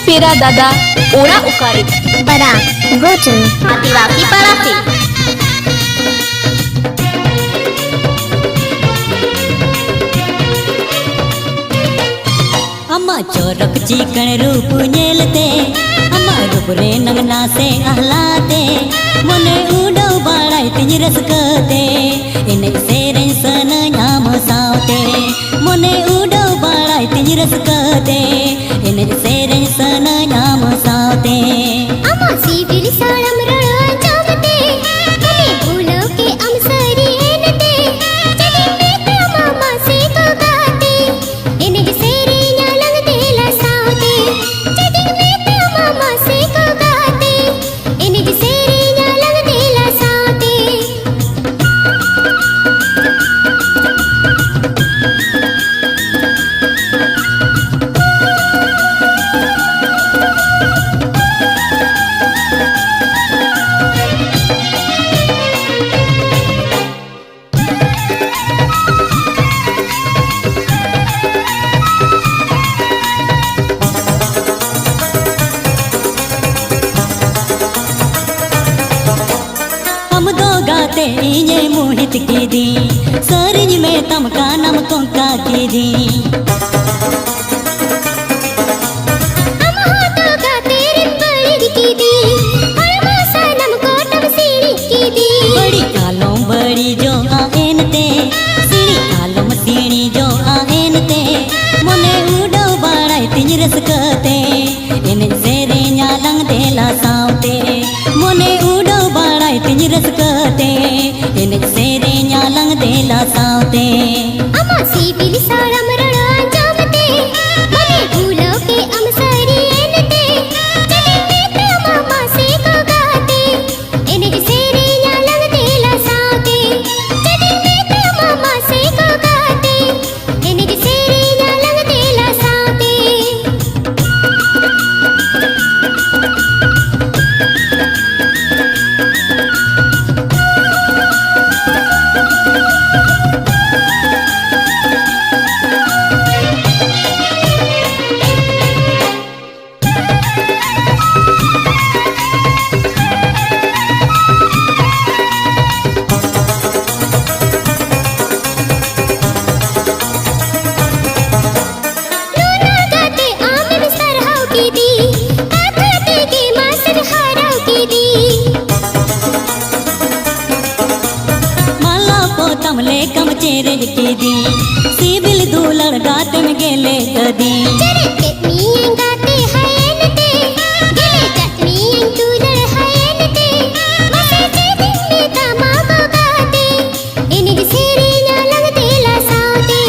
पेरा दादा ओरा उकारी बड़ा गोचन आदिवासी पड़ासी अम्मा चोरक चिकन रूप नेलते अम्मा रूप रे नगना से आहलाते मने उडो बाड़ाई तिज रसकते इने सेरें सन नाम सावते मने उडो बाड़ाई तिज रसकते इने सेरें सन नाम सावते अम्मा सीविल साड़म रण जामते मने भूलो के अमसरी एनते चली पे मामा से को गाते इने सेरे न्यालंग देला सावते चली पे मामा से को गाते इने सेरे न्यालंग देला सावते हम दो गाते ये मोहित की दी सरज में तमका नम कोंका की दी हम हाथों गाते रिपड़ी की दी और मासा नम कोटम सीढ़ी की दी बड़ी कालों बड़ी जो आएन ते सीढ़ी कालों सीढ़ी जो आएन ते मने उडो बाड़ाई तिज रसकते इन सेरे न्यालंग देला सावते मने उडो बाड़ाई तिज रसकते इन सेरे न्यालंग देला सावते अम्मा सीविल साड़म रण जामते मने भूलो के अमसरी एनते चली पे मामा से को गाते इने सेरे न्यालंग देला सावते चली पे मामा से को गाते इने सेरे न्यालंग देला सावते नूना गाते आमिर सरहाव की दी काकाते के मासर हाराव की दी माला पोतम ले कम चेरे की दी सिबिल दूलड़ गाते में गेले कदी चरे चटनी गाते हयनते गिले चटनी दूलर हयनते मसे चे दिन में तमा को गाते इने सेरे न्यालंग देला सावते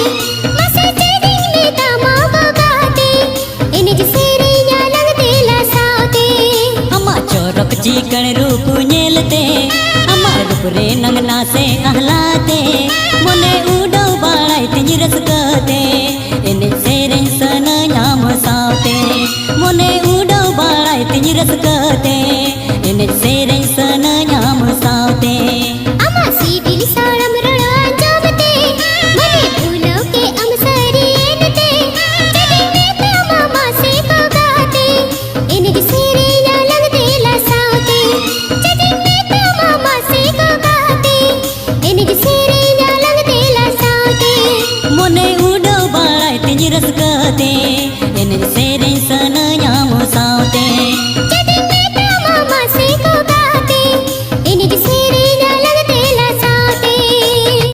मसे चे दिन में तमा को गाते इने सेरे न्यालंग देला सावते अम्मा चोरक चिकन रूप नेलते अम्मा रूप रे नगना से आहलाते मने उडो बाड़ाई तिज रसकते इन सेरें सन नाम सावते मने उडो बाड़ाई तिज रसकते